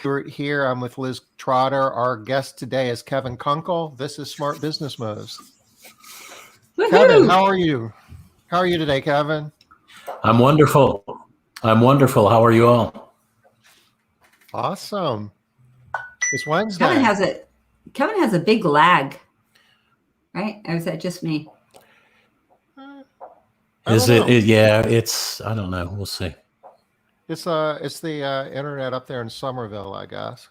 We're here. I'm with Liz Trotter. Our guest today is Kevin Kunkel. This is Smart Business Moves. Woo-hoo! Kevin, how are you? How are you today, Kevin? I'm wonderful. How are you all? Awesome. It's Wednesday. Kevin has a big lag, right? Or is that just me? Is it? Yeah, it's. I don't know. We'll see. It's the internet up there in Somerville, I guess.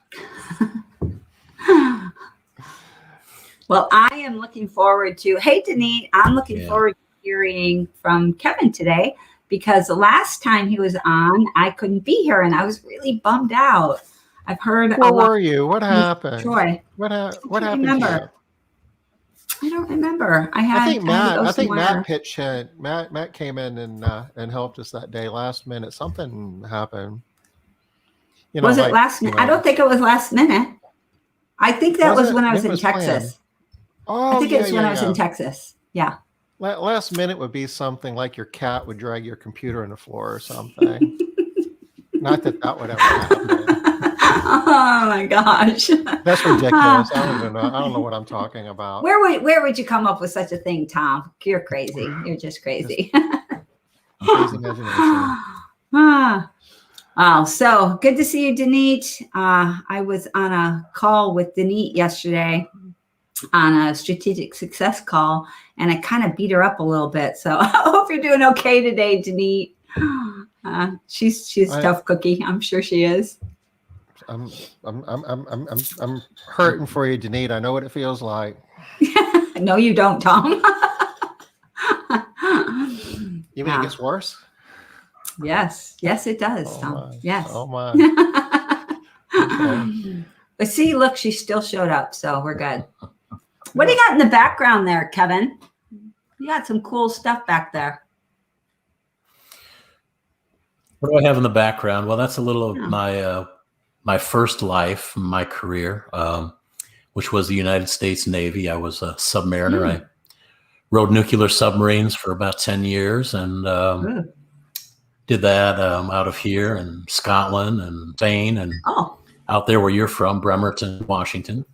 Well, I am looking forward to. Hey, Denise, I'm looking forward to hearing from Kevin today because the last time he was on, I couldn't be here, and I was really bummed out. I've heard. Where were you? What happened? Troy. What happened to you? I don't remember. I think Matt pitched in. Matt came in and helped us that day. Last minute, something happened. Was it last minute? I don't think it was last minute. I think that was when I was in Texas. Planned. Oh, I think it was when I was in Texas. Yeah. Last minute would be something like your cat would drag your computer on the floor or something. Not that would ever happen. Oh my gosh. That's ridiculous. I don't even know. I don't know what I'm talking about. Where would you come up with such a thing, Tom? You're crazy. You're just crazy. Amazing imagination. Oh, so good to see you, Denise. I was on a call with Denise yesterday on a strategic success call, and I kind of beat her up a little bit. So I hope you're doing okay today, Denise. She's a tough cookie. I'm sure she is. I'm hurting for you, Denise. I know what it feels like. No, you don't, Tom. You mean it gets worse? Yes, it does, Tom. My. Yes. Oh my. Okay. But see, look, she still showed up, so we're good. What do you got in the background there, Kevin? You got some cool stuff back there. What do I have in the background? Well, that's a little of my first life, my career, which was the United States Navy. I was a submariner. I rode nuclear submarines for about 10 years and did that out of here in Scotland and Spain and out there where you're from, Bremerton, Washington.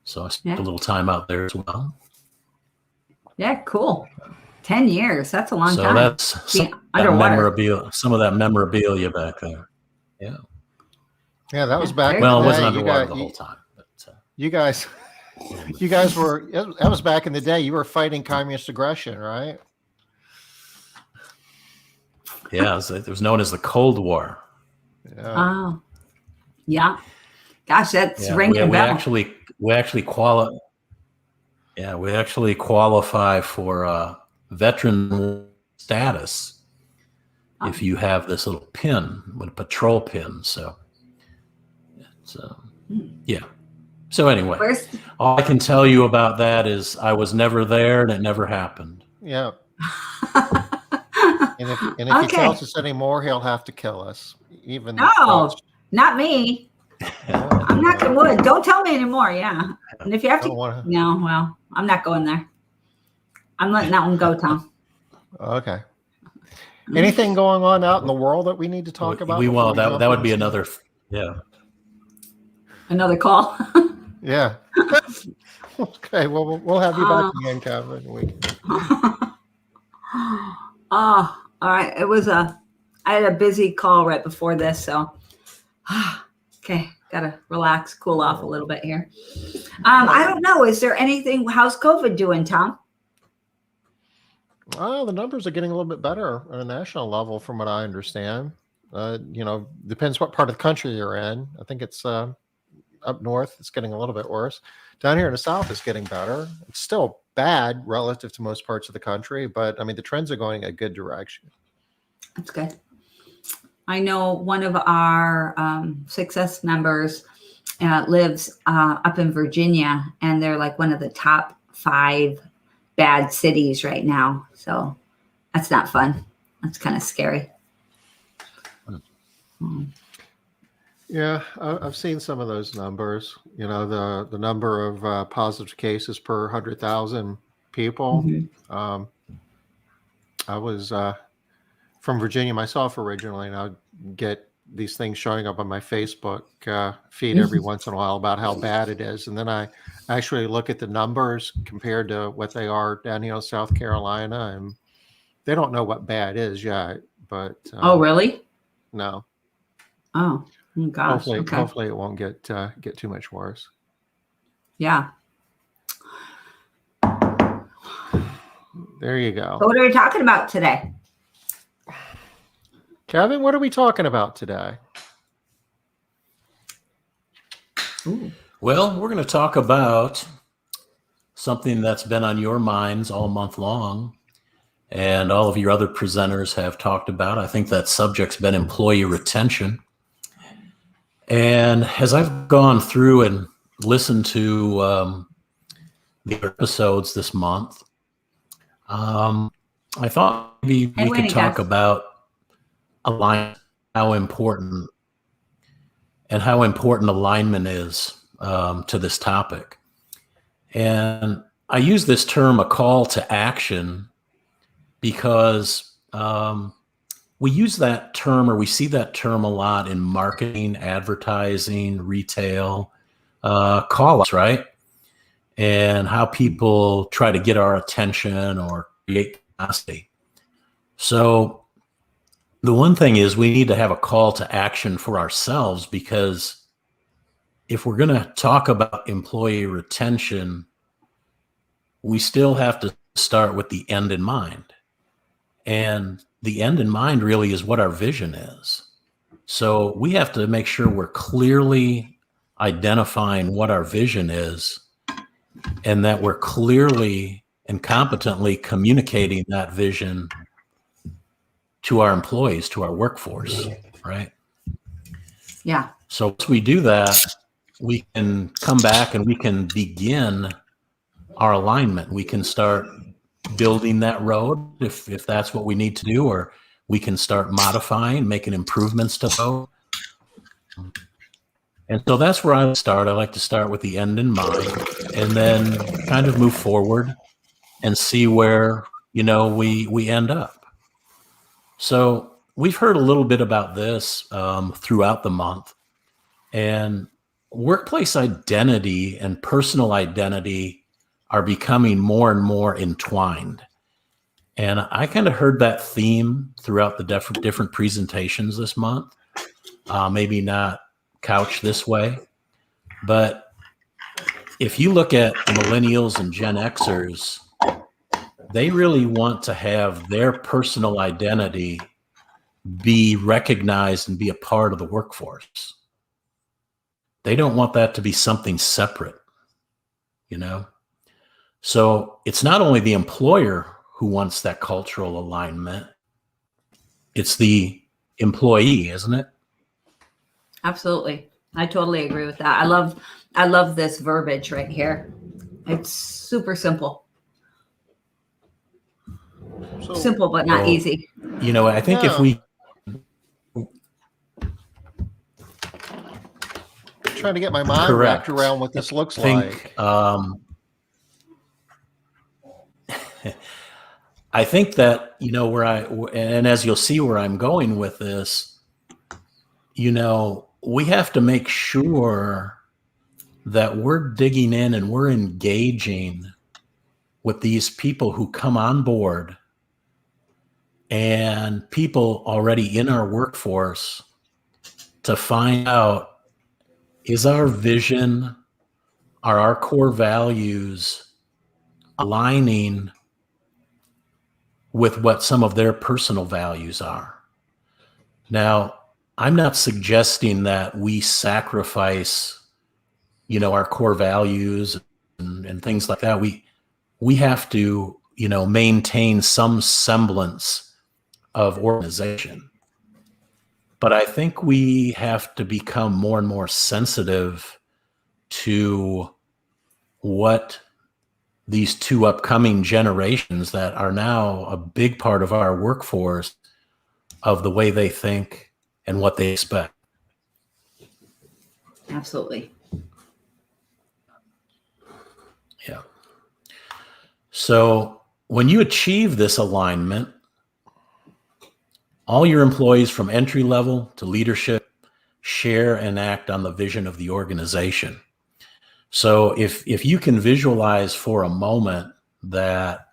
So I spent a little time out there as well. Yeah, cool. 10 years. That's a long time. So that's some of that memorabilia back there. Yeah. Yeah, that was back. Well, it wasn't underwater the whole time. But, you guys were. That was back in the day. You were fighting communist aggression, right? Yeah, it was known as the Cold War. Yeah. Oh, yeah. Gosh, that's ringing a bell. We actually qualify for veteran status if you have this little pin, with a patrol pin. So. Yeah. So anyway, all I can tell you about that is I was never there and it never happened. Yeah. and if he tells us anymore, he'll have to kill us. No, not me. I'm not going to. Don't tell me anymore. Yeah. And if you have to, no, well, I'm not going there. I'm letting that one go, Tom. Okay. Anything going on out in the world that we need to talk about? We won't. That would be another. Yeah. Another call. Yeah. Okay. Well, we'll have you back again, Kevin. All right. I had a busy call right before this, so okay, gotta relax, cool off a little bit here. I don't know. Is there anything? How's COVID doing, Tom? The numbers are getting a little bit better on a national level, from what I understand. Depends what part of the country you're in. I think it's up north, it's getting a little bit worse. Down here in the south, it's getting better. It's still bad relative to most parts of the country, but I mean, the trends are going a good direction. That's good. I know one of our success members lives up in Virginia, and they're like one of the top 5 bad cities right now. So that's not fun. That's kind of scary. Yeah, I've seen some of those numbers. The number of positive cases per 100,000 people. Mm-hmm. I was from Virginia myself originally, and I'd get these things showing up on my Facebook feed every once in a while about how bad it is. And then I actually look at the numbers compared to what they are down here in South Carolina, and they don't know what bad is yet. But Oh, really? no. Oh, gosh. Okay. Hopefully it won't get too much worse. Yeah. There you go. So what are we talking about today? Kevin, what are we talking about today? Ooh. Well, we're going to talk about something that's been on your minds all month long, and all of your other presenters have talked about. I think that subject's been employee retention. And as I've gone through and listened to the episodes this month, I thought maybe we could talk about alignment, how important alignment is to this topic. And I use this term, a call to action, because we use that term, or we see that term a lot in marketing, advertising, retail, call-outs, right? And how people try to get our attention or create capacity. So the one thing is we need to have a call to action for ourselves, because if we're going to talk about employee retention, we still have to start with the end in mind. And the end in mind really is what our vision is. So we have to make sure we're clearly identifying what our vision is, and that we're clearly and competently communicating that vision to our employees, to our workforce, right? Yeah. So once we do that, we can come back and we can begin our alignment. We can start building that road if that's what we need to do, or we can start modifying, making improvements to the road. And so that's where I start. I like to start with the end in mind, and then kind of move forward and see where, we end up. So we've heard a little bit about this throughout the month, and workplace identity and personal identity are becoming more and more entwined. And I kind of heard that theme throughout the different presentations this month. Maybe not couched this way, but if you look at millennials and Gen Xers, they really want to have their personal identity be recognized and be a part of the workforce. They don't want that to be something separate, So it's not only the employer who wants that cultural alignment, it's the employee, isn't it? Absolutely. I totally agree with that. I love this verbiage right here. It's super simple. Simple, but not easy. I think if we trying to get my mind wrapped around what this looks like. I think that, and as you'll see where I'm going with this, we have to make sure that we're digging in and we're engaging with these people who come on board and people already in our workforce to find out, is our vision, are our core values aligning with what some of their personal values are? Now, I'm not suggesting that we sacrifice, our core values and things like that. We have to, maintain some semblance of organization. But I think we have to become more and more sensitive to what these two upcoming generations that are now a big part of our workforce, of the way they think and what they expect. Absolutely. Yeah. So when you achieve this alignment, all your employees from entry level to leadership share and act on the vision of the organization. So if you can visualize for a moment that,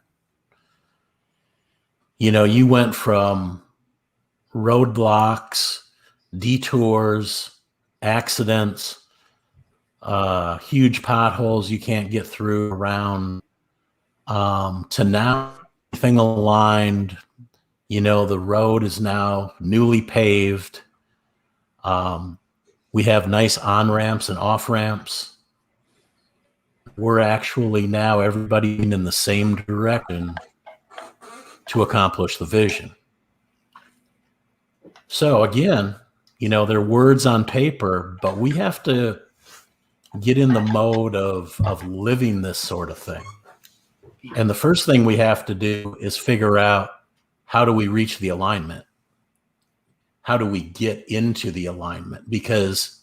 you went from roadblocks, detours, accidents, huge potholes you can't get through around, to now everything aligned, the road is now newly paved. We have nice on-ramps and off-ramps. We're actually now everybody in the same direction to accomplish the vision. So again, they're words on paper, but we have to get in the mode of living this sort of thing. And the first thing we have to do is figure out, how do we reach the alignment? How do we get into the alignment? Because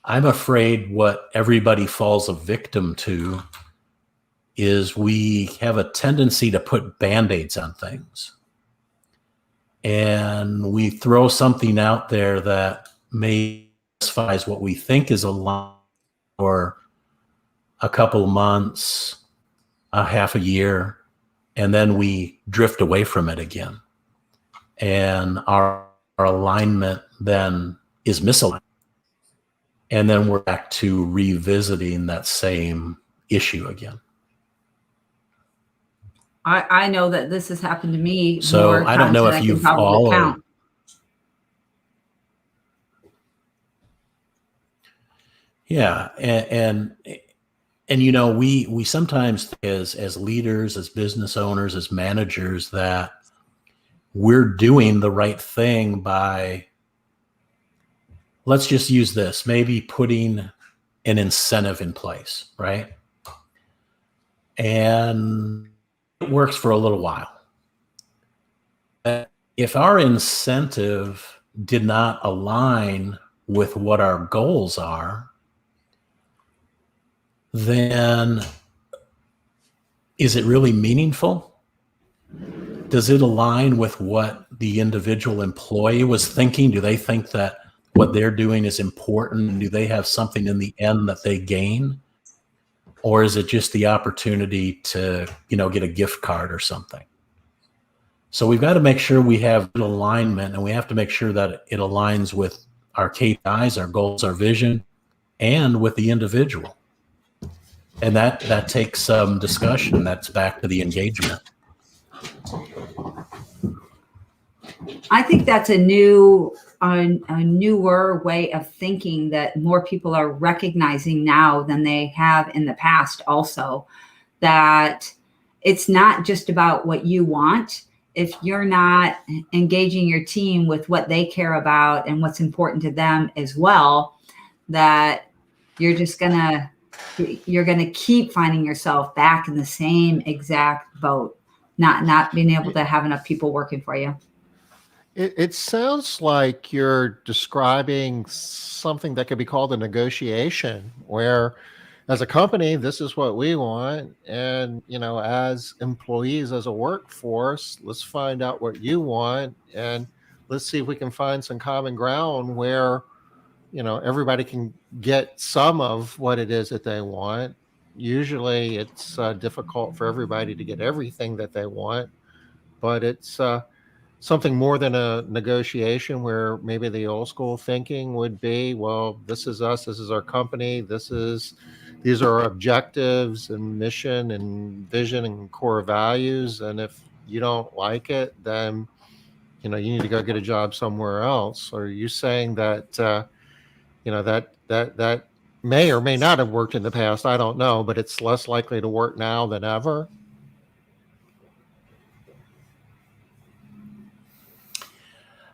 I'm afraid what everybody falls a victim to is we have a tendency to put Band-Aids on things. And we throw something out there that may satisfies what we think is aligned for a couple of months, a half a year, and then we drift away from it again. And our alignment then is misaligned. And then we're back to revisiting that same issue again. I know that this has happened to me. So more I don't know times if than I can you've probably all count. Yeah, and we sometimes as leaders, as business owners, as managers, that we're doing the right thing by, let's just use this, maybe putting an incentive in place, right? And it works for a little while. If our incentive did not align with what our goals are, then is it really meaningful? Does it align with what the individual employee was thinking? Do they think that what they're doing is important? And do they have something in the end that they gain? Or is it just the opportunity to, get a gift card or something? So we've got to make sure we have an alignment, and we have to make sure that it aligns with our KPIs, our goals, our vision, and with the individual. And that takes some discussion. That's back to the engagement. I think that's a newer way of thinking that more people are recognizing now than they have in the past also, that it's not just about what you want. If you're not engaging your team with what they care about and what's important to them as well, that you're going to keep finding yourself back in the same exact boat, not being able to have enough people working for you. It sounds like you're describing something that could be called a negotiation, where as a company, this is what we want. And, as employees, as a workforce, let's find out what you want. And let's see if we can find some common ground where, everybody can get some of what it is that they want. Usually it's difficult for everybody to get everything that they want, but it's something more than a negotiation, where maybe the old school thinking would be, well, this is us, this is our company, these are our objectives and mission and vision and core values. And if you don't like it, then, you need to go get a job somewhere else. Or are you saying that, that may or may not have worked in the past? I don't know, but it's less likely to work now than ever.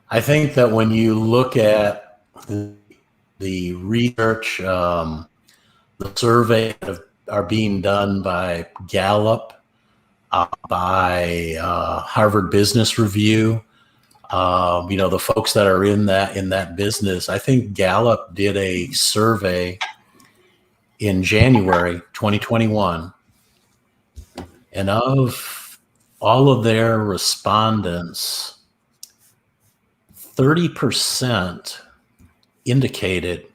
I think that when you look at the research, the surveys that are being done by Gallup, by Harvard Business Review, the folks that are in that business, I think Gallup did a survey in January 2021, and of all of their respondents, 30% indicated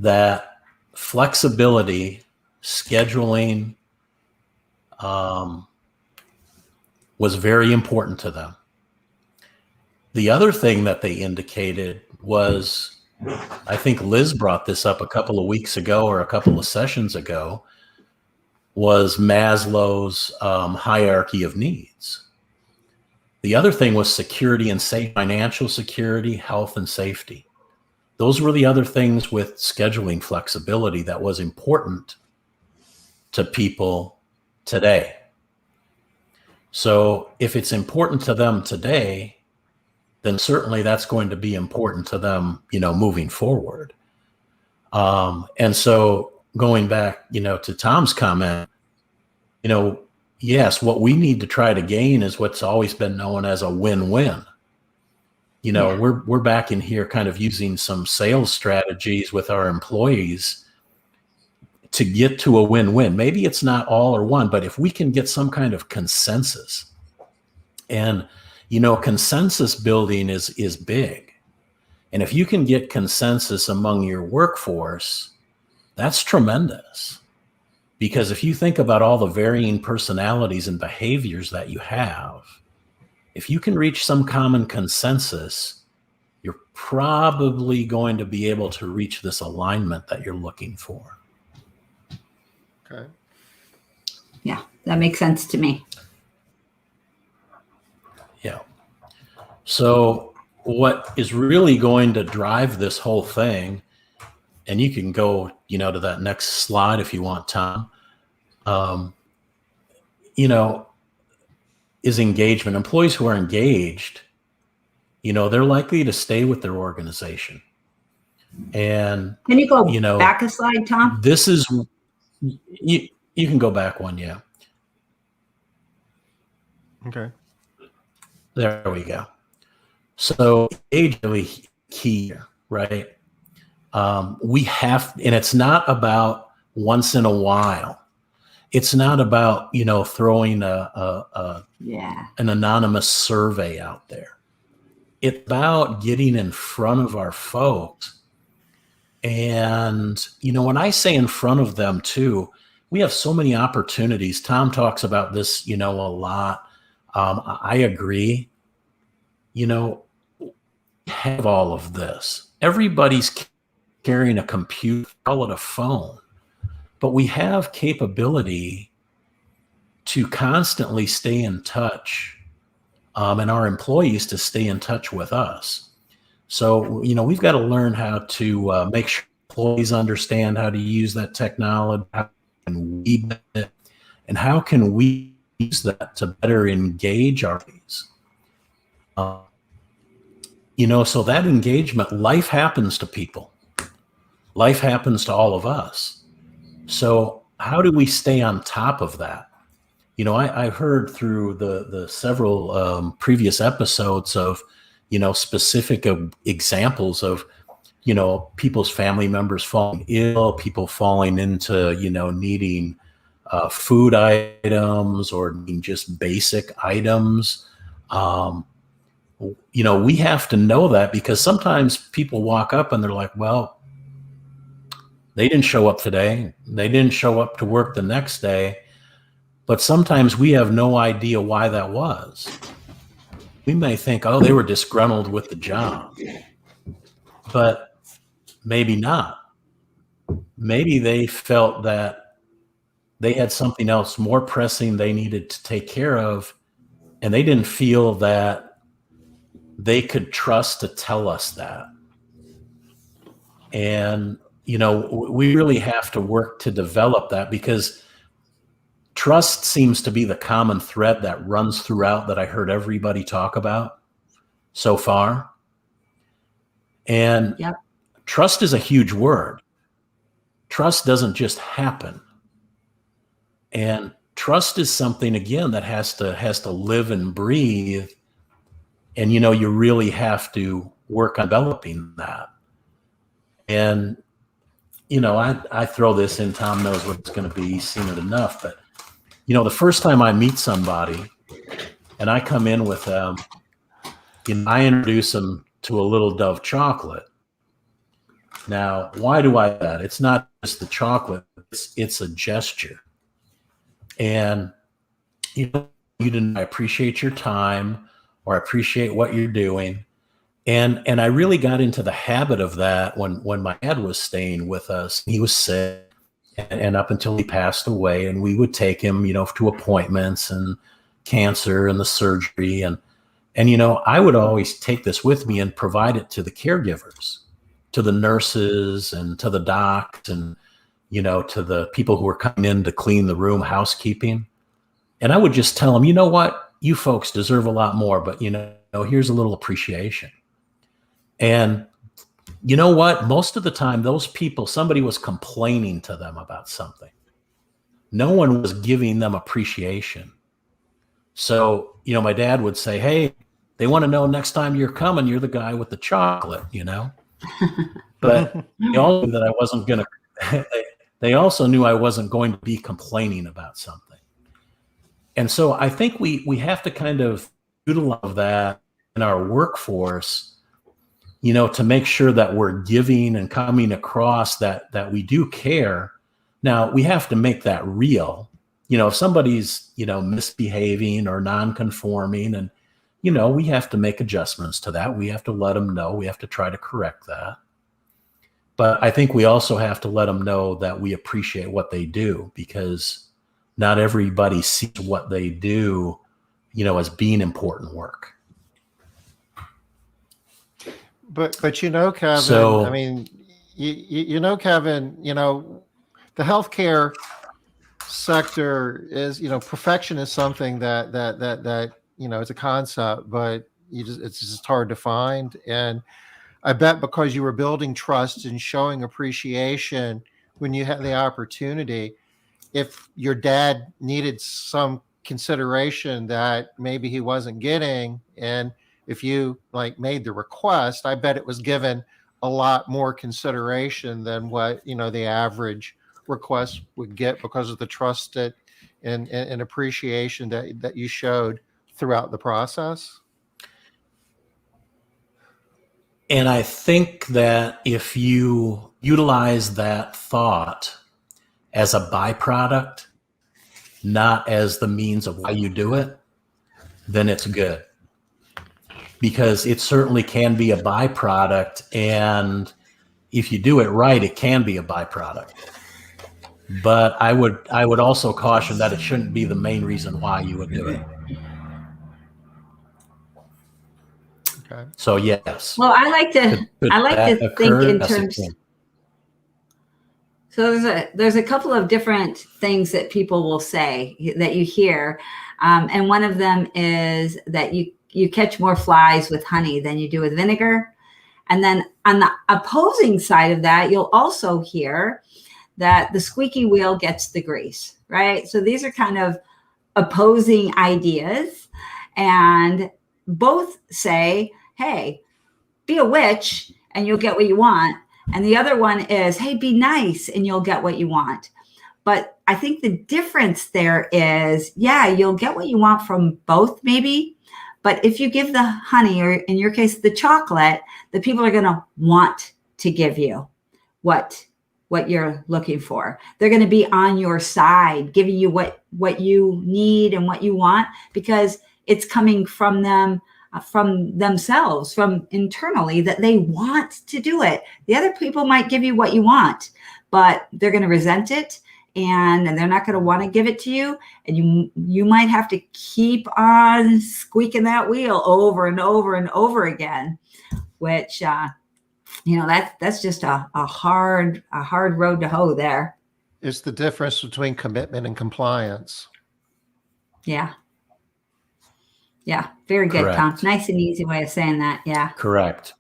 that flexibility, scheduling, was very important to them. The other thing that they indicated was, I think Liz brought this up a couple of weeks ago or a couple of sessions ago, was Maslow's hierarchy of needs. The other thing was security and financial security, health and safety. Those were the other things with scheduling flexibility that was important to people today. So if it's important to them today, then certainly that's going to be important to them, moving forward. And so going back, to Tom's comment, yes, what we need to try to gain is what's always been known as a win-win. We're back in here kind of using some sales strategies with our employees to get to a win-win. Maybe it's not all or one, but if we can get some kind of consensus, and consensus building is big. And if you can get consensus among your workforce, that's tremendous. Because if you think about all the varying personalities and behaviors that you have, if you can reach some common consensus, you're probably going to be able to reach this alignment that you're looking for. Okay. Yeah, that makes sense to me. Yeah. So what is really going to drive this whole thing, and you can go, to that next slide if you want, Tom, is engagement. Employees who are engaged, they're likely to stay with their organization. And can you go back a slide, Tom? This is, you can go back one, yeah. Okay. There we go. So age really key, right? We have, and it's not about once in a while. It's not about, throwing an anonymous survey out there. It's about getting in front of our folks. And, when I say in front of them too, we have so many opportunities. Tom talks about this, a lot. I agree. Have all of this. Everybody's carrying a computer, call it a phone, but we have capability to constantly stay in touch, and our employees to stay in touch with us. So, we've got to learn how to make sure employees understand how to use that technology, how can we benefit, and how can we use that to better engage our employees. So that engagement, life happens to people. Life happens to all of us. So how do we stay on top of that? I heard through the several previous episodes of, specific examples of, people's family members falling ill, people falling into, needing food items or needing just basic items. We have to know that, because sometimes people walk up and they're like, well, they didn't show up today. They didn't show up to work the next day. But sometimes we have no idea why that was. We may think, oh, they were disgruntled with the job. But maybe not. Maybe they felt that they had something else more pressing they needed to take care of, and they didn't feel that they could trust to tell us that. And, we really have to work to develop that, because trust seems to be the common thread that runs throughout that I heard everybody talk about so far. And Trust is a huge word. Trust doesn't just happen. And trust is something, again, that has to live and breathe. And, you really have to work on developing that. And, I throw this in, Tom knows what it's going to be, he's seen it enough. But, the first time I meet somebody and I come in with them, I introduce them to a little Dove chocolate. Now, why do I do that? It's not just the chocolate, it's a gesture. And you didn't appreciate your time, or I appreciate what you're doing. And I really got into the habit of that when my dad was staying with us. He was sick, and up until he passed away, and we would take him, to appointments and cancer and the surgery. And I would always take this with me and provide it to the caregivers, to the nurses and to the docs, and, to the people who were coming in to clean the room, housekeeping. And I would just tell them, you know what, you folks deserve a lot more, but, here's a little appreciation. And you know what? Most of the time, those people, somebody was complaining to them about something. No one was giving them appreciation. So, my dad would say, hey, they want to know next time you're coming, you're the guy with the chocolate, But they also knew that I wasn't going to, they also knew I wasn't going to be complaining about something. And so I think we have to kind of utilize that in our workforce, to make sure that we're giving and coming across that we do care. Now, we have to make that real. If somebody's, misbehaving or non-conforming, and, we have to make adjustments to that. We have to let them know. We have to try to correct that. But I think we also have to let them know that we appreciate what they do, because not everybody sees what they do, as being important work. But Kevin, So, I mean, Kevin, the healthcare sector is, perfection is something that it's a concept, but it's just hard to find. And I bet because you were building trust and showing appreciation when you had the opportunity, if your dad needed some consideration that maybe he wasn't getting, and if you made the request, I bet it was given a lot more consideration than what, the average request would get, because of the trust and appreciation that you showed throughout the process. And I think that if you utilize that thought as a byproduct, not as the means of why you do it, then it's good. Because it certainly can be a byproduct, and if you do it right, it can be a byproduct. But I would also caution that it shouldn't be the main reason why you would do it. Okay. So yes. Well, I like to think in terms. So there's a couple of different things that people will say that you hear, and one of them is that you catch more flies with honey than you do with vinegar. And then on the opposing side of that, you'll also hear that the squeaky wheel gets the grease, right? So these are kind of opposing ideas, and both say, hey, be a witch and you'll get what you want. And the other one is, hey, be nice and you'll get what you want. But I think the difference there is, yeah, you'll get what you want from both maybe. But if you give the honey, or in your case, the chocolate, the people are going to want to give you what you're looking for. They're going to be on your side, giving you what you need and what you want, because it's coming from them, from themselves, from internally, that they want to do it. The other people might give you what you want, but they're going to resent it, and they're not going to want to give it to you. And you might have to keep on squeaking that wheel over and over and over again, which, that's just a hard road to hoe there. It's the difference between commitment and compliance. Yeah. Yeah. Very good, Correct. Tom. Nice and easy way of saying that. Yeah. Correct.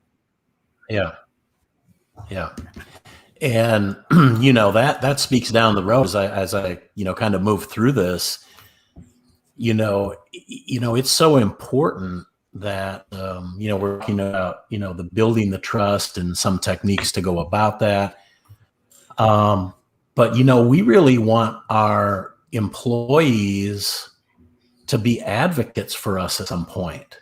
Yeah. Yeah. And, that speaks down the road as I kind of move through this, it's so important that, we're working about, the building the trust and some techniques to go about that. But, we really want our employees to be advocates for us at some point.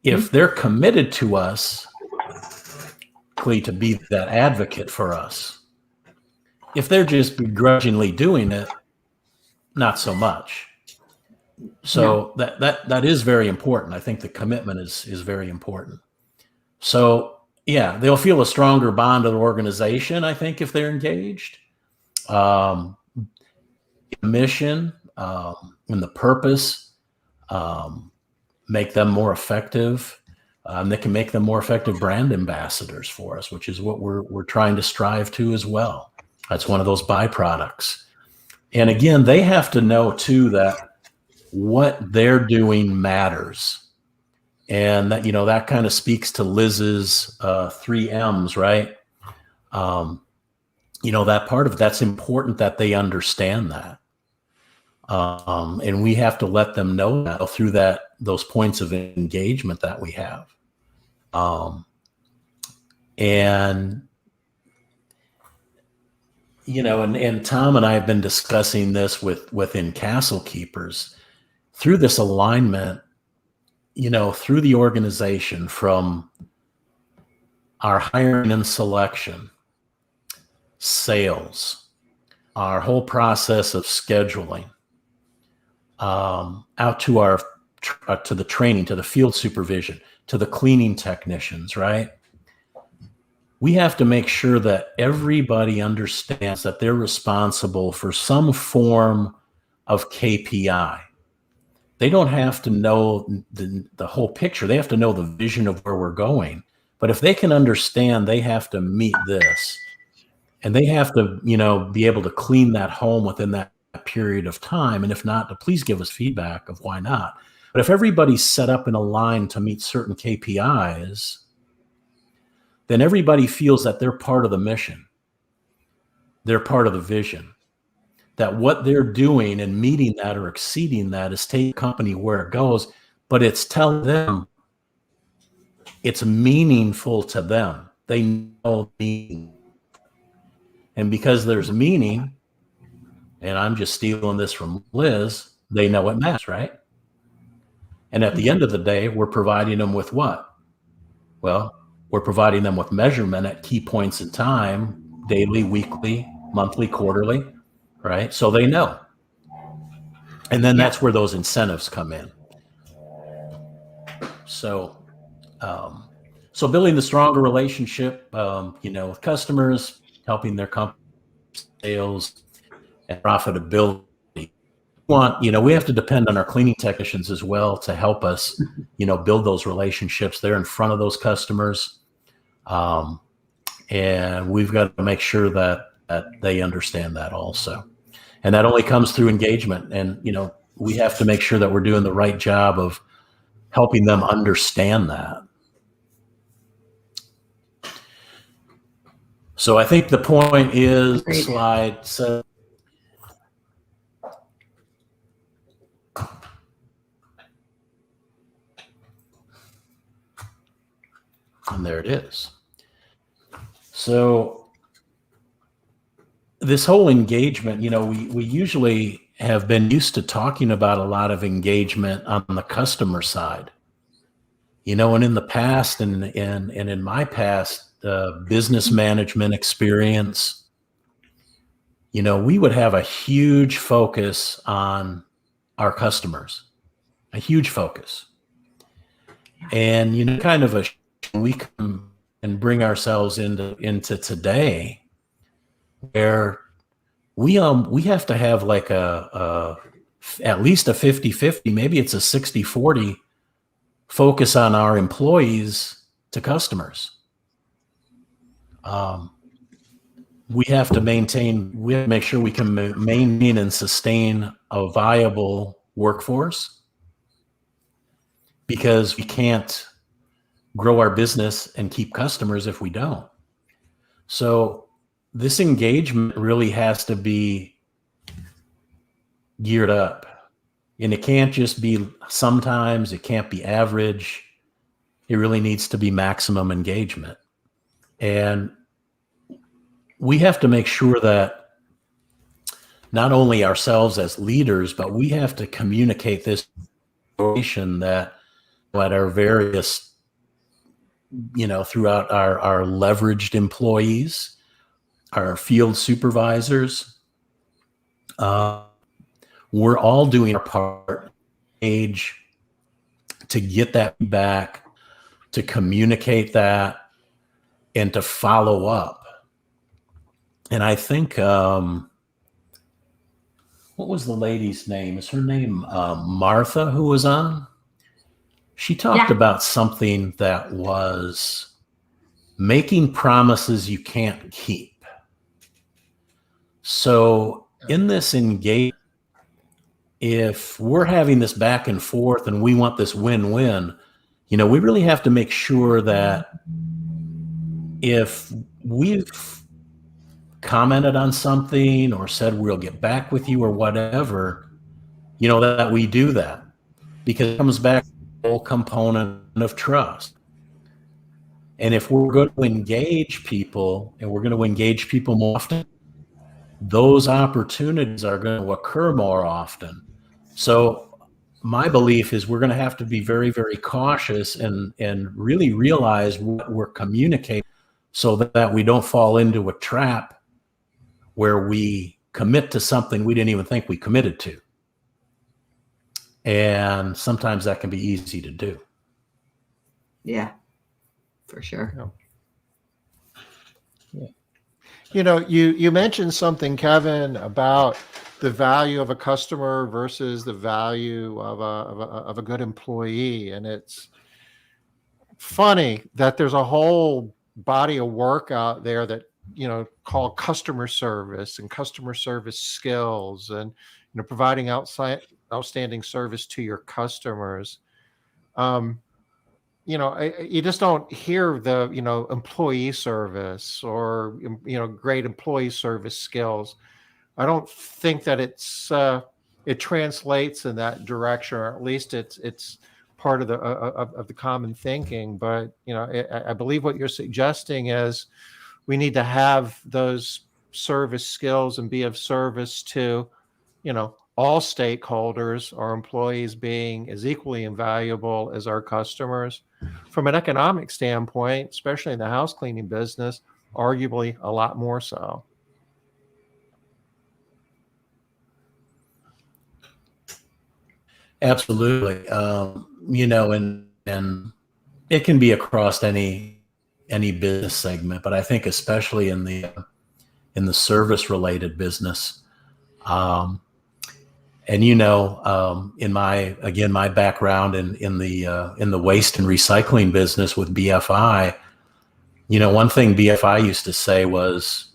if they're committed to us to be that advocate for us, if they're just begrudgingly doing it, not so much. So that is very important. I think the commitment is very important. So yeah, they'll feel a stronger bond to the organization, I think, if they're engaged. Mission and the purpose make them more effective. They can make them more effective brand ambassadors for us, which is what we're trying to strive to as well. That's one of those byproducts. And again, they have to know too that what they're doing matters. And that, that kind of speaks to Liz's 3 M's, right? That part of that's important that they understand that. And we have to let them know that through those points of engagement that we have. And Tom and I have been discussing this within Castle Keepers through this alignment, through the organization, from our hiring and selection, sales, our whole process of scheduling, out to to the training, to the field supervision, to the cleaning technicians, right? We have to make sure that everybody understands that they're responsible for some form of KPI. They don't have to know the whole picture. They have to know the vision of where we're going. But if they can understand they have to meet this, and they have to, be able to clean that home within that period of time. And if not, to please give us feedback of why not. But if everybody's set up in a line to meet certain KPIs, then everybody feels that they're part of the mission. They're part of the vision. That what they're doing and meeting that or exceeding that is taking the company where it goes, but it's telling them it's meaningful to them. They know meaning. And because there's meaning, and I'm just stealing this from Liz, they know it matters, right? And at the end of the day, we're providing them with what? Well, we're providing them with measurement at key points in time, daily, weekly, monthly, quarterly, right? So they know. And then that's where those incentives come in. So, so building the stronger relationship, with customers, helping their company sales and profitability. We have to depend on our cleaning technicians as well to help us, build those relationships. They're in front of those customers. And we've got to make sure that they understand that also. And that only comes through engagement. And, we have to make sure that we're doing the right job of helping them understand that. So I think the point is slide 7. And there it is. So this whole engagement, we usually have been used to talking about a lot of engagement on the customer side. And in the past and in my past business management experience, we would have a huge focus on our customers, a huge focus. And, kind of we come and bring ourselves into today where we have to have like at least a 50-50, maybe it's a 60-40 focus on our employees to customers. We have to make sure we can maintain and sustain a viable workforce, because we can't grow our business and keep customers if we don't. So this engagement really has to be geared up, and it can't just be sometimes, it can't be average. It really needs to be maximum engagement. And we have to make sure that not only ourselves as leaders, but we have to communicate this information that at our various, throughout our leveraged employees, our field supervisors, we're all doing our part to get that back, to communicate that, and to follow up. And I think, what was the lady's name? Is her name Martha, who was on? She talked about something that was making promises you can't keep. So in this engagement, if we're having this back and forth and we want this win-win, we really have to make sure that if we've commented on something or said we'll get back with you or whatever, that we do that, because it comes back to the whole component of trust. And if we're going to engage people, and we're going to engage people more often, those opportunities are going to occur more often. So my belief is we're going to have to be very, very cautious and really realize what we're communicating, so that we don't fall into a trap where we commit to something we didn't even think we committed to. And sometimes that can be easy to do. Yeah, for sure. Yeah. You mentioned something, Kevin, about the value of a customer versus the value of a good employee. And it's funny that there's a whole body of work out there that, called customer service and customer service skills, and, providing outstanding service to your customers. You just don't hear the, employee service or, great employee service skills. I don't think that it translates in that direction, or at least it's part of the common thinking. But, I believe what you're suggesting is we need to have those service skills and be of service to, all stakeholders, our employees being as equally invaluable as our customers. From an economic standpoint, especially in the house cleaning business, arguably a lot more so. Absolutely. And it can be across any business segment, but I think especially in the service related business. And in my background in the waste and recycling business with BFI, one thing BFI used to say was,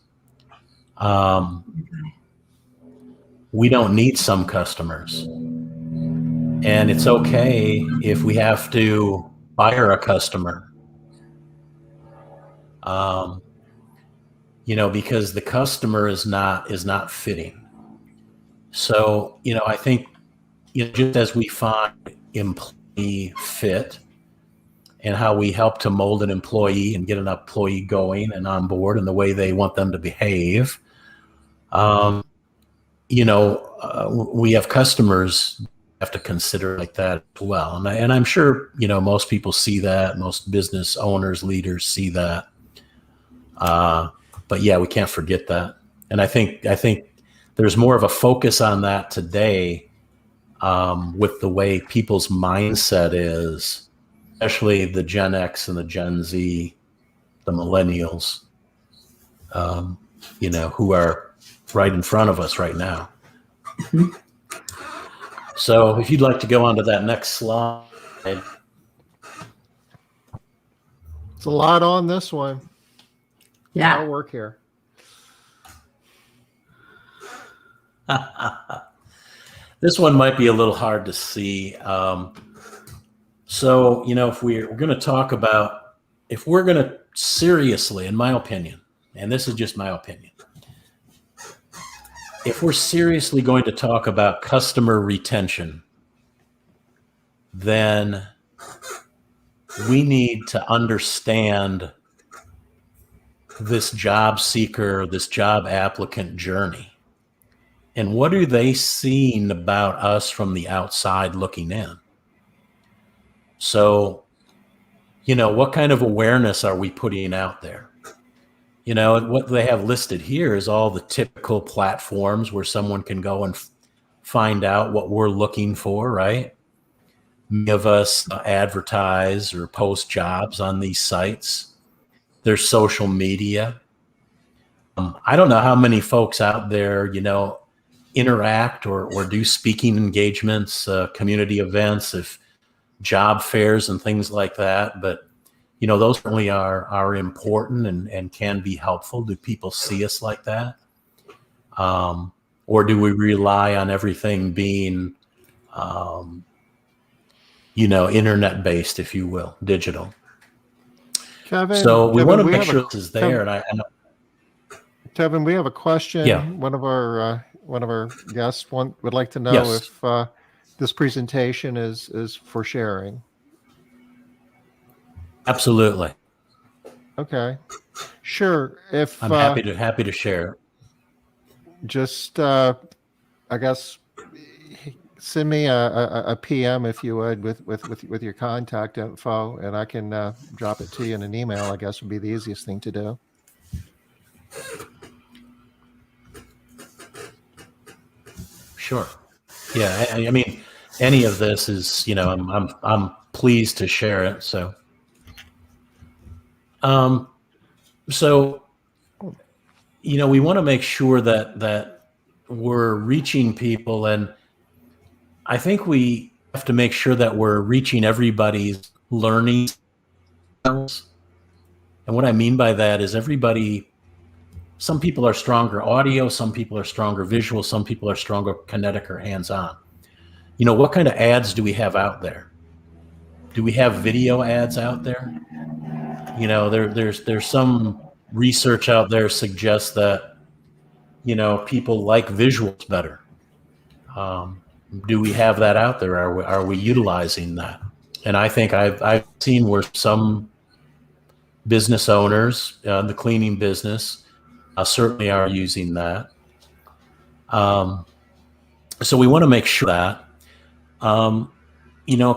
we don't need some customers, and it's okay if we have to fire a customer, because the customer is not fitting. So, I think, just as we find employee fit and how we help to mold an employee and get an employee going and on board and the way they want them to behave, we have customers have to consider like that as well. And I'm sure, most people see that, most business owners, leaders see that. But yeah, we can't forget that. And I think there's more of a focus on that today, with the way people's mindset is, especially the Gen X and the Gen Z, the millennials, who are right in front of us right now. So if you'd like to go on to that next slide. It's a lot on this one. Yeah. A lot of work here. This one might be a little hard to see. So, if we're going to talk about, if we're going to seriously, in my opinion, and this is just my opinion, if we're seriously going to talk about customer retention, then we need to understand this job seeker, this job applicant journey. And what are they seeing about us from the outside looking in? So, what kind of awareness are we putting out there? And what they have listed here is all the typical platforms where someone can go and find out what we're looking for, right? Many of us advertise or post jobs on these sites. There's social media. I don't know how many folks out there, interact or do speaking engagements, community events, if job fairs and things like that. But, those certainly are important and can be helpful. Do people see us like that? Or do we rely on everything being, internet based, if you will, digital? Kevin, So we want to make have sure this is there. Kevin, we have a question. Yeah. One of our guests would like to know Yes. if this presentation is for sharing. Absolutely. Okay, sure. If I'm happy to share. just I guess send me a PM if you would with your contact info, and I can drop it to you in an email. I guess would be the easiest thing to do. Sure. Yeah. I mean, any of this is, I'm pleased to share it. So, we want to make sure that we're reaching people, and I think we have to make sure that we're reaching everybody's learning styles. And what I mean by that is some people are stronger audio, some people are stronger visual, some people are stronger kinetic or hands-on. What kind of ads do we have out there? Do we have video ads out there? There's some research out there suggests that, people like visuals better. Do we have that out there? Are we utilizing that? And I think I've seen where some business owners, the cleaning business, certainly are using that. So we want to make sure that,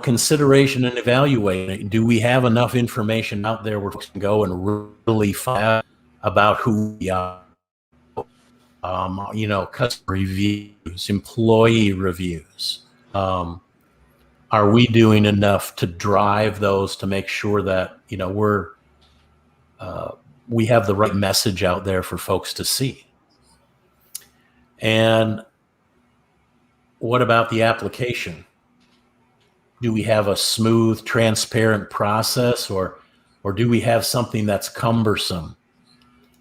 consideration and evaluating. Do we have enough information out there where folks can go and really find out about who we are? Customer reviews, employee reviews. Are we doing enough to drive those to make sure that, we have the right message out there for folks to see? And what about the application? Do we have a smooth, transparent process, or do we have something that's cumbersome?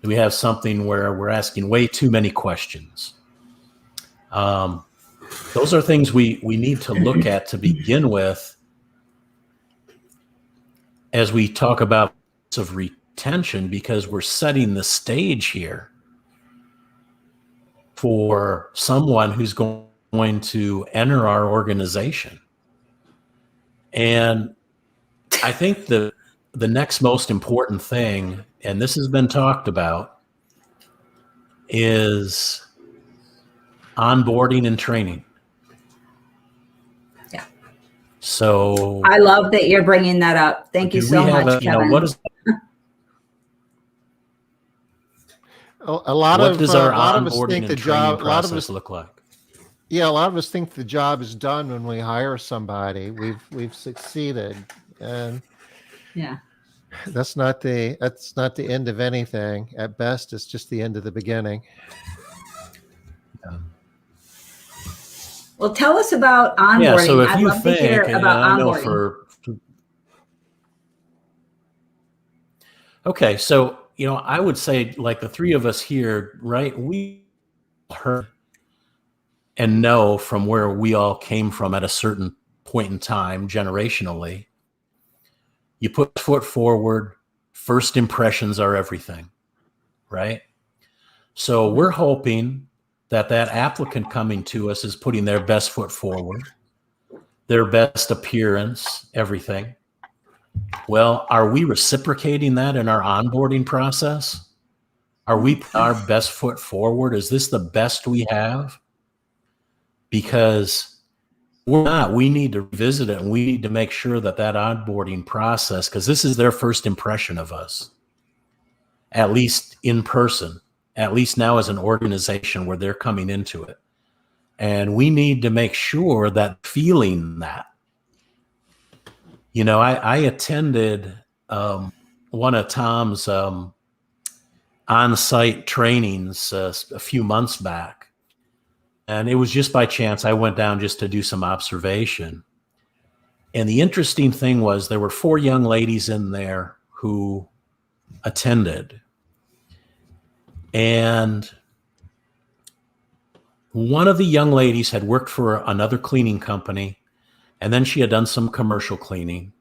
Do we have something where we're asking way too many questions? Those are things we need to look at to begin with as we talk about of retention, because we're setting the stage here for someone who's going to enter our organization. And I think the next most important thing, and this has been talked about, is onboarding and training. Yeah. So I love that you're bringing that up. Thank you so much, Kevin. A lot what of does our a lot of us onboarding think the and training job. A lot of process us look like? Yeah, a lot of us think the job is done when we hire somebody. We've succeeded, and Yeah. that's not the end of anything. At best, it's just the end of the beginning. Well, tell us about onboarding. Yeah, so if I'd you love think, to hear and about I know onboarding. Okay, so I would say, like, the three of us here, right? We heard and know from where we all came from at a certain point in time, generationally. You put foot forward, first impressions are everything, right? So we're hoping that applicant coming to us is putting their best foot forward, their best appearance, everything. Well, are we reciprocating that in our onboarding process? Are we putting our best foot forward? Is this the best we have? Because we're not. We need to revisit it, and we need to make sure that onboarding process, because this is their first impression of us, at least in person, at least now as an organization where they're coming into it. And we need to make sure that feeling that, I attended one of Tom's on-site trainings a few months back. And it was just by chance. I went down just to do some observation. And the interesting thing was there were 4 young ladies in there who attended. And one of the young ladies had worked for another cleaning company, and then she had done some commercial cleaning.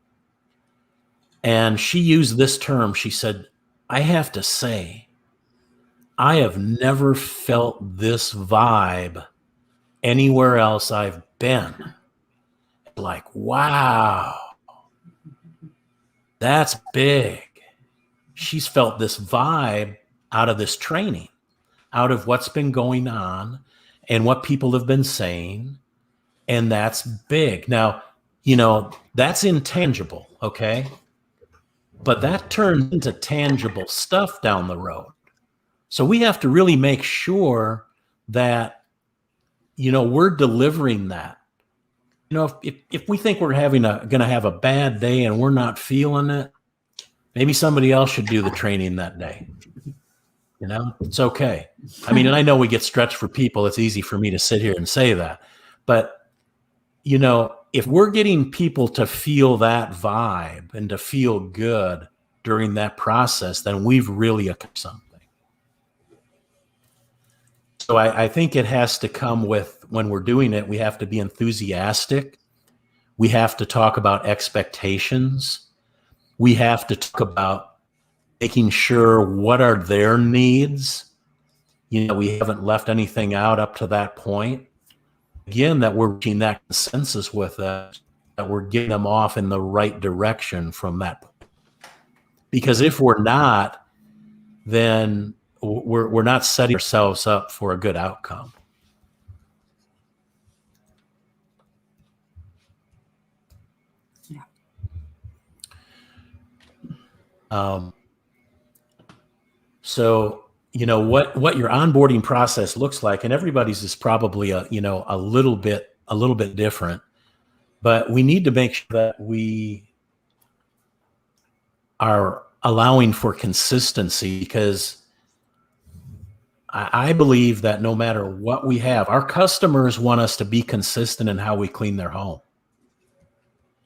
And she used this term. She said, I have to say, I have never felt this vibe anywhere else I've been. Like, wow, that's big. She's felt this vibe out of this training, out of what's been going on and what people have been saying. And that's big. Now, that's intangible, okay? But that turns into tangible stuff down the road. So we have to really make sure that, we're delivering that. If we think we're going to have a bad day and we're not feeling it, maybe somebody else should do the training that day. It's okay. I mean, and I know we get stretched for people. It's easy for me to sit here and say that. But, if we're getting people to feel that vibe and to feel good during that process, then we've really accomplished something. So I think it has to come with, when we're doing it, we have to be enthusiastic. We have to talk about expectations. We have to talk about making sure what are their needs. We haven't left anything out up to that point. Again, that we're reaching that consensus with that we're getting them off in the right direction from that point. Because if we're not, then we're not setting ourselves up for a good outcome. Yeah. So, what your onboarding process looks like, and everybody's is probably a little bit different, but we need to make sure that we are allowing for consistency, because I believe that no matter what we have, our customers want us to be consistent in how we clean their home.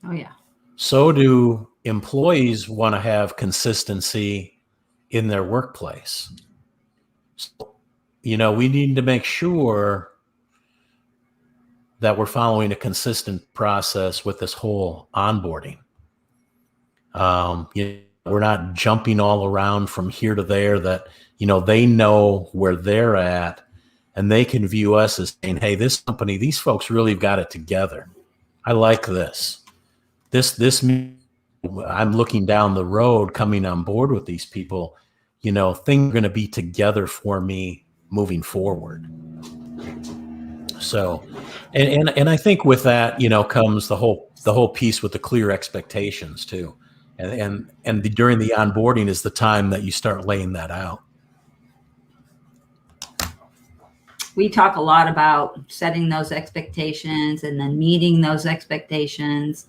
Oh, yeah. So do employees want to have consistency in their workplace. So, we need to make sure that we're following a consistent process with this whole onboarding. We're not jumping all around from here to there, that, they know where they're at and they can view us as saying, hey, this company, these folks really got it together. I like this. I'm looking down the road coming on board with these people, things are going to be together for me moving forward. So, and I think with that, comes the whole piece with the clear expectations too. And during the onboarding is the time that you start laying that out. We talk a lot about setting those expectations and then meeting those expectations.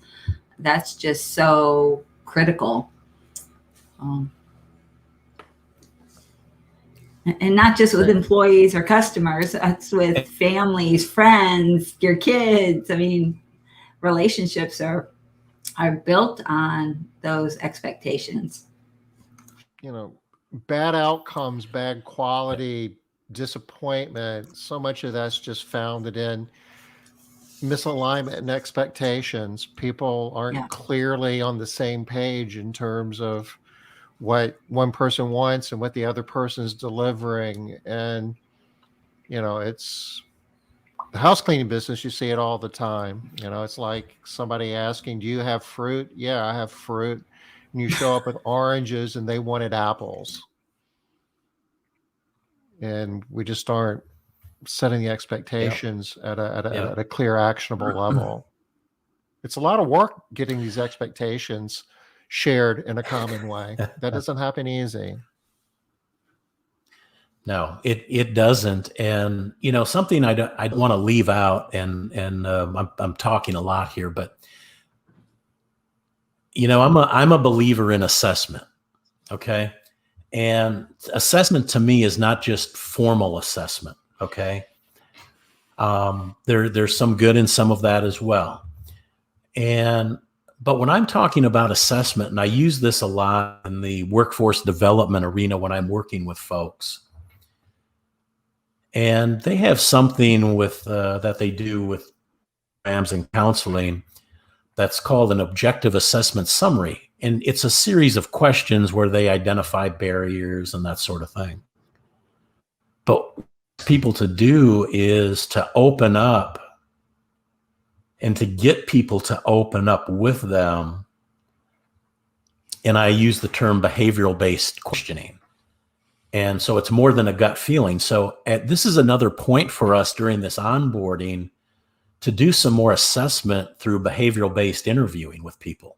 That's just so critical. And not just with employees or customers, that's with families, friends, your kids. I mean, relationships are built on those expectations. Bad outcomes, bad quality, disappointment, so much of that's just founded in misalignment and expectations. People aren't clearly on the same page in terms of what one person wants and what the other person is delivering. And it's the house cleaning business. You see it all the time. It's like somebody asking, do you have fruit? Yeah, I have fruit. And you show up with oranges and they wanted apples. And we just aren't setting the expectations at Yeah. a clear, actionable level. It's a lot of work getting these expectations shared in a common way. That doesn't happen easy. No, it doesn't. And something I don't want to leave out, and I'm talking a lot here, but I'm a believer in assessment. Okay. And assessment to me is not just formal assessment. Okay. There's some good in some of that as well. But when I'm talking about assessment, and I use this a lot in the workforce development arena when I'm working with folks, and they have something with that they do with programs and counseling that's called an objective assessment summary. And it's a series of questions where they identify barriers and that sort of thing. But what people to do is to open up and to get people to open up with them. And I use the term behavioral-based questioning. And so it's more than a gut feeling. So this is another point for us during this onboarding to do some more assessment through behavioral-based interviewing with people.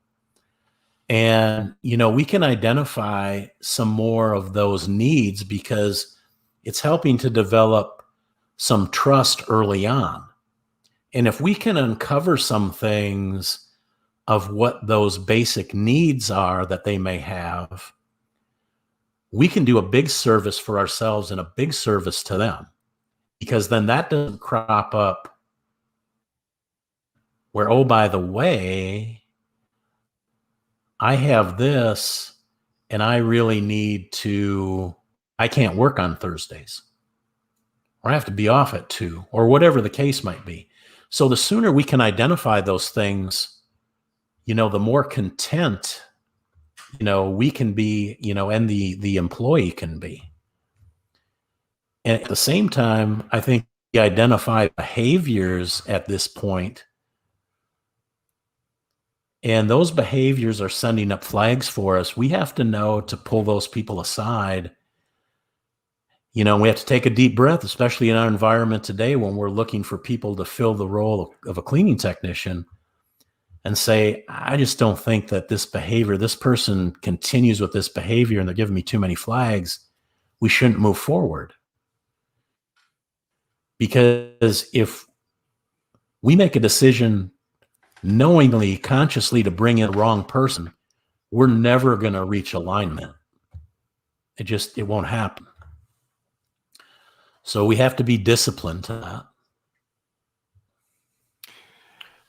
And, we can identify some more of those needs because it's helping to develop some trust early on. And if we can uncover some things of what those basic needs are that they may have, we can do a big service for ourselves and a big service to them, because then that doesn't crop up where, oh, by the way, I have this and I really I can't work on Thursdays, or I have to be off at 2, or whatever the case might be. So the sooner we can identify those things, the more content, we can be, and the employee can be. And at the same time, I think we identify behaviors at this point, and those behaviors are sending up flags for us. We have to know to pull those people aside. We have to take a deep breath, especially in our environment today when we're looking for people to fill the role of a cleaning technician, and say, I just don't think that this person continues with this behavior and they're giving me too many flags. We shouldn't move forward. Because if we make a decision knowingly, consciously to bring in the wrong person, we're never going to reach alignment. It won't happen. So we have to be disciplined to that.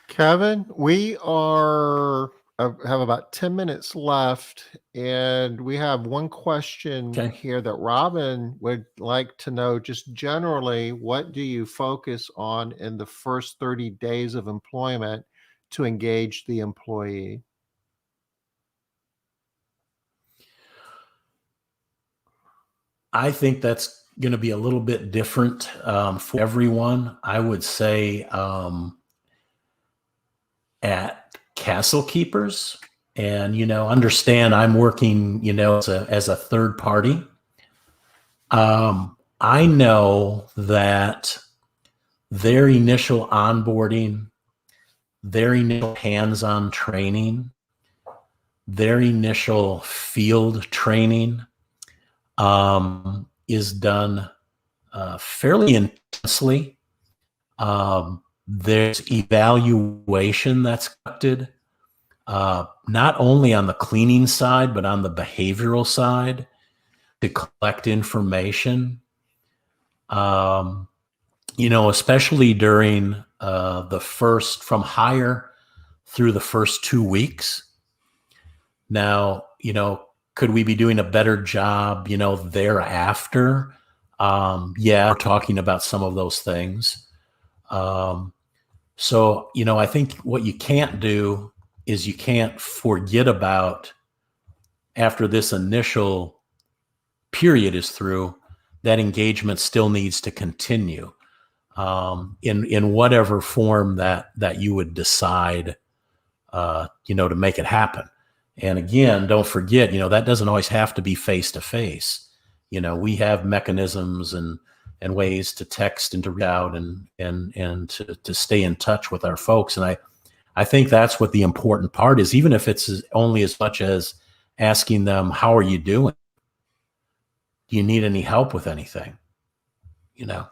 Kevin, we have about 10 minutes left, and we have one question here that Robin would like to know. Just generally, what do you focus on in the first 30 days of employment to engage the employee? I think that's going to be a little bit different for everyone. I would say at Castle Keepers, and understand I'm working as a third party. I know that their initial onboarding, their initial hands-on training, their initial field training is done fairly intensely. There's evaluation that's conducted, not only on the cleaning side, but on the behavioral side, to collect information. Especially during from hire through the first 2 weeks. Now, could we be doing a better job, thereafter? We're talking about some of those things. So, I think what you can't do is you can't forget about, after this initial period is through, that engagement still needs to continue in whatever form that you would decide, to make it happen. And again, don't forget, that doesn't always have to be face-to-face. We have mechanisms and and ways to text and to reach out and to stay in touch with our folks. And I think that's what the important part is, even if it's only as much as asking them, how are you doing? Do you need any help with anything? You know,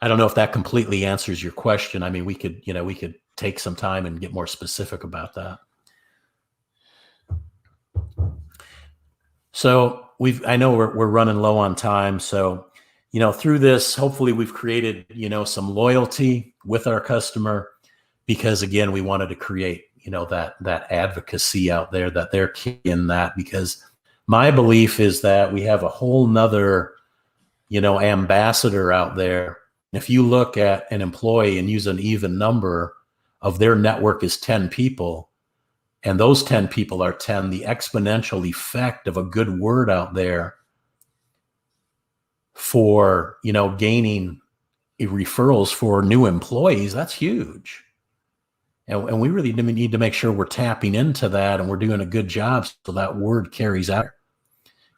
I don't know if that completely answers your question. I mean, we could take some time and get more specific about that. So I know we're running low on time. So, through this, hopefully we've created, some loyalty with our customer, because again, we wanted to create, that advocacy out there, that they're key in that, because my belief is that we have a whole nother, ambassador out there. If you look at an employee and use an even number of their network is 10 people, and those 10 people are 10, the exponential effect of a good word out there for, gaining referrals for new employees, that's huge. And we really need to make sure we're tapping into that and we're doing a good job so that word carries out.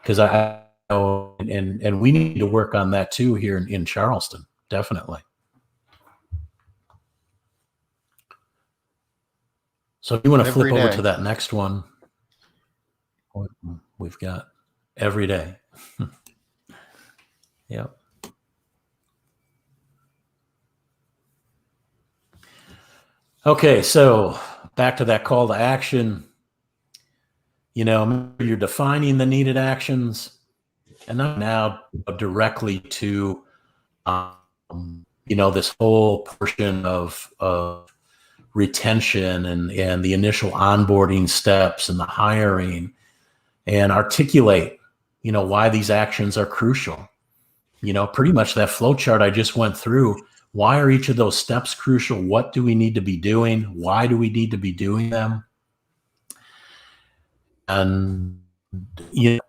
Because I know, and we need to work on that too here in Charleston, definitely. So if you want to flip over to that next one, we've got every day. Yep. Okay, so back to that call to action. You're defining the needed actions, and now directly to, this whole portion of retention and the initial onboarding steps and the hiring, and articulate, why these actions are crucial. Pretty much that flow chart I just went through. Why are each of those steps crucial? What do we need to be doing? Why do we need to be doing them? And we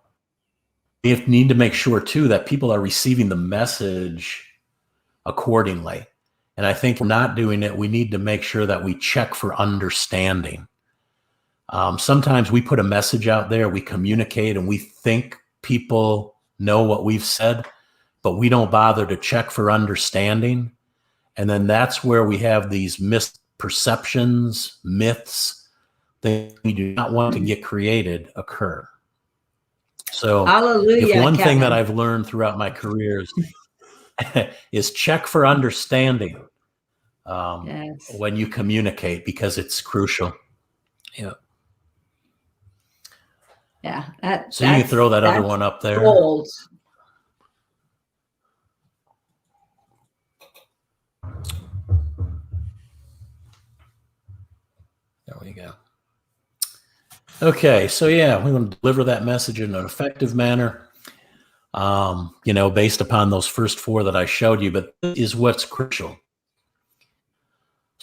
need to make sure too that people are receiving the message accordingly. And I think we're not doing it. We need to make sure that we check for understanding. Sometimes we put a message out there, we communicate, and we think people know what we've said, but we don't bother to check for understanding. And then that's where we have these misperceptions, myths that we do not want to get created occur. So Hallelujah, if one Kevin. thing that I've learned throughout my careers is check for understanding when you communicate, because it's crucial. Yeah. Yeah. So you can throw that other one up there. Gold. There we go. Okay, so yeah, we want to deliver that message in an effective manner, based upon those first four that I showed you, but this is what's crucial.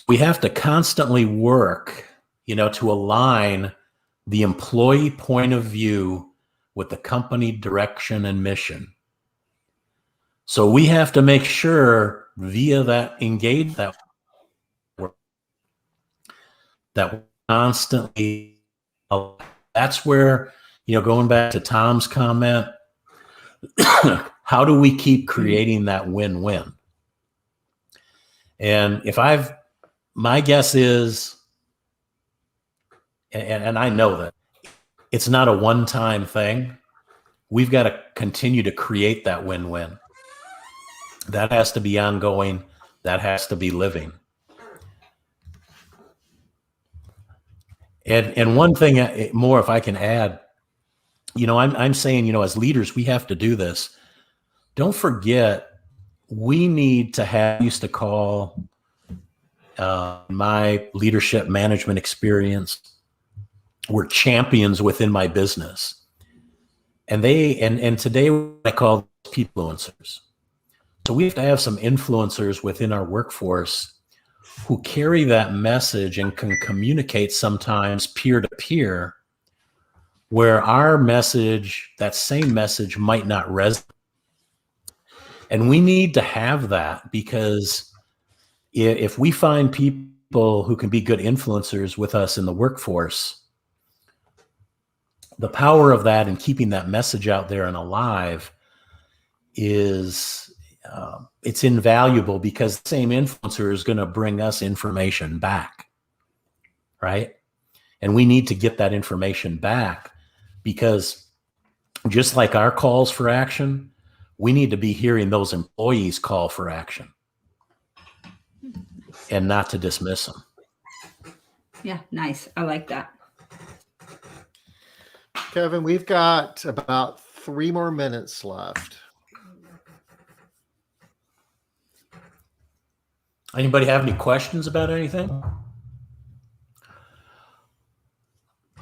We have to constantly work, to align the employee point of view with the company direction and mission. So we have to make sure via that engage that work, that constantly, that's where, going back to Tom's comment, how do we keep creating that win-win? And my guess is, and I know that it's not a one-time thing. We've got to continue to create that win-win. That has to be ongoing. That has to be living. And one thing more, if I can add, I'm saying, as leaders, we have to do this. Don't forget, we need to have, I used to call my leadership management experience, were champions within my business. And today I call influencers. So we have to have some influencers within our workforce who carry that message and can communicate sometimes peer to peer, where our message, that same message, might not resonate. And we need to have that, because if we find people who can be good influencers with us in the workforce, the power of that and keeping that message out there and alive is it's invaluable, because the same influencer is going to bring us information back, right? And we need to get that information back, because just like our calls for action, we need to be hearing those employees call for action and not to dismiss them. Yeah, nice. I like that. Kevin, we've got about 3 more minutes left. Anybody have any questions about anything?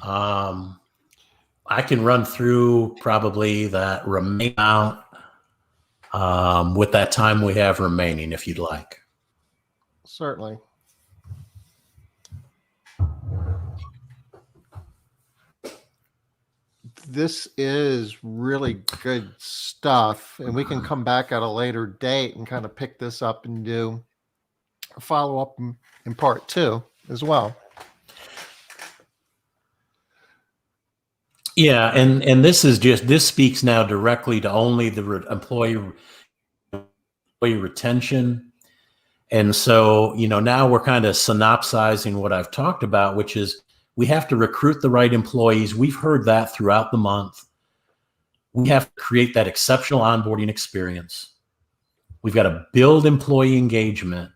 I can run through probably that remaining amount with that time we have remaining, if you'd like. Certainly. This is really good stuff, and we can come back at a later date and kind of pick this up and do a follow-up in part 2 as well. Yeah, and this speaks now directly to only the employee retention. And so, now we're kind of synopsizing what I've talked about, which is we have to recruit the right employees. We've heard that throughout the month. We have to create that exceptional onboarding experience. We've got to build employee engagement,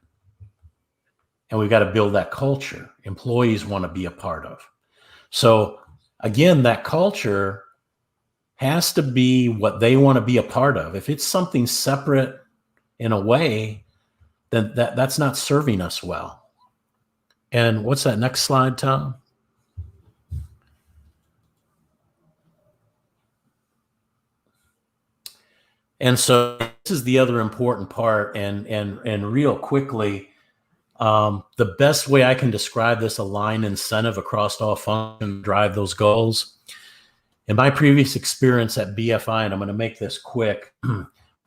and we've got to build that culture employees want to be a part of. So again, that culture has to be what they want to be a part of. If it's something separate in a way, then that's not serving us well. And what's that next slide, Tom? And so this is the other important part, and real quickly, the best way I can describe this aligned incentive across all functions, drive those goals. In my previous experience at BFI, and I'm going to make this quick,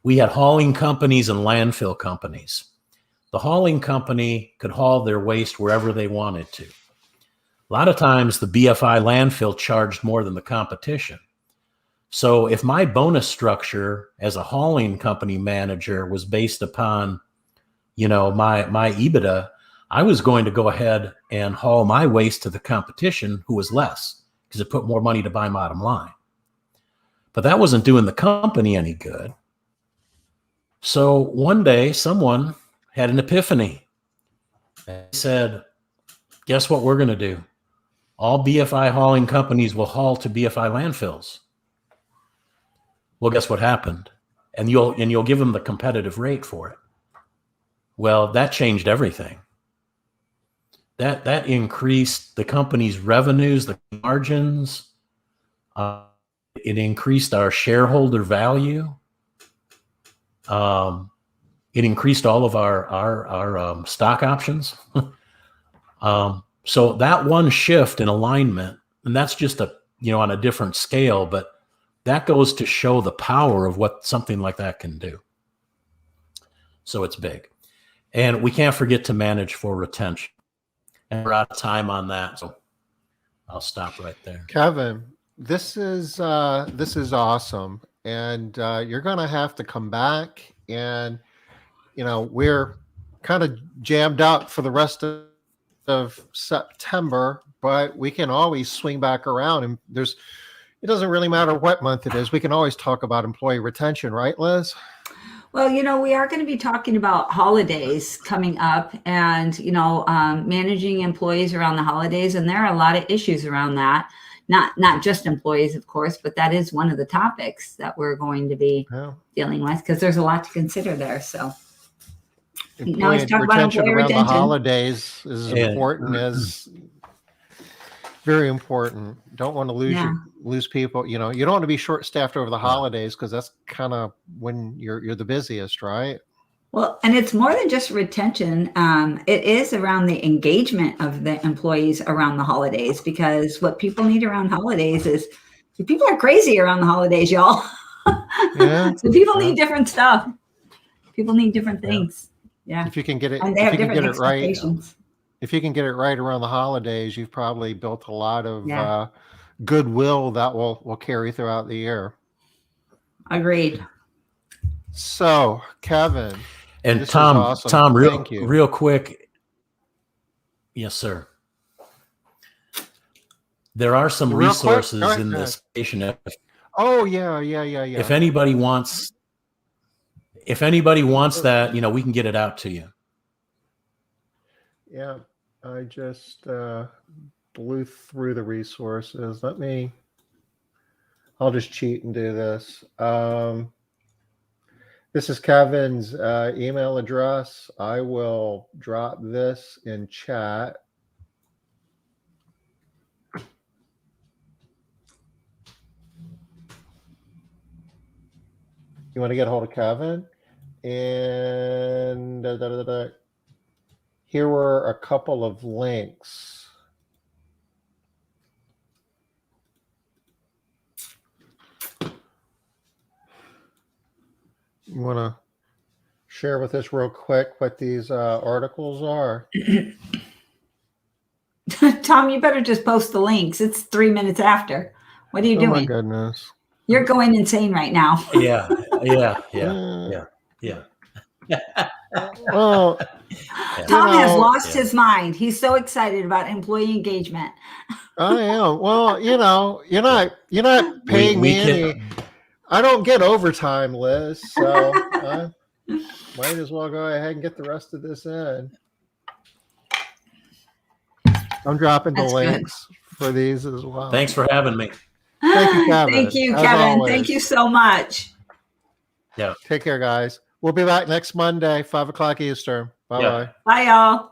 we had hauling companies and landfill companies. The hauling company could haul their waste wherever they wanted to. A lot of times the BFI landfill charged more than the competition. So if my bonus structure as a hauling company manager was based upon, my EBITDA, I was going to go ahead and haul my waste to the competition, who was less, because it put more money to my bottom line. But that wasn't doing the company any good. So one day someone had an epiphany. They said, guess what we're going to do? All BFI hauling companies will haul to BFI landfills. Well, guess what happened? And you'll give them the competitive rate for it. Well, that changed everything. That increased the company's revenues, the margins. It increased our shareholder value. It increased all of our stock options. So that one shift in alignment, and that's just on a different scale, but that goes to show the power of what something like that can do. So it's big. And we can't forget to manage for retention. And we're out of time on that, so I'll stop right there. Kevin, this is awesome, and you're going to have to come back. And we're kind of jammed out for the rest of September, but we can always swing back around. And it doesn't really matter what month it is. We can always talk about employee retention, right, Liz? Well, we are going to be talking about holidays coming up, and, managing employees around the holidays. And there are a lot of issues around that. Not just employees, of course, but that is one of the topics that we're going to be dealing with, because there's a lot to consider there. So now let's talk about employee around retention. The holidays is important as very important. Don't want to lose people. You don't want to be short-staffed over the holidays, because that's kind of when you're the busiest, right? Well, and it's more than just retention. It is around the engagement of the employees around the holidays, because what people need around holidays is people are crazy around the holidays, y'all. Yeah. So people need different stuff. People need different things. Yeah. If you can get it, and they have different expectations. If you can get it right around the holidays, you've probably built a lot of goodwill that will carry throughout the year. Agreed. So, Kevin, And this is Tom, awesome. Tom, Thank you. real quick. Yes, sir. There are some Real quick? resources Go ahead, in go the ahead. station. Oh yeah. If anybody wants that, we can get it out to you. Yeah, I just blew through the resources. I'll just cheat and do this. This is Kevin's email address. I will drop this in chat. You want to get a hold of Kevin? And here were a couple of links. You want to share with us real quick what these articles are? Tom, you better just post the links. It's 3 minets after. What are you doing? Oh my goodness. You're going insane right now. Yeah. Well, Tom has lost his mind. He's so excited about employee engagement. I am. Well, you're not paying me any. I don't get overtime, Liz. So I might as well go ahead and get the rest of this in. I'm dropping the links for these as well. Thanks for having me. Thank you, Kevin. Thank you, as Kevin. always. Thank you so much. Yeah. Take care, guys. We'll be back next Monday, 5 o'clock Eastern. Bye-bye. Yeah. Bye, y'all.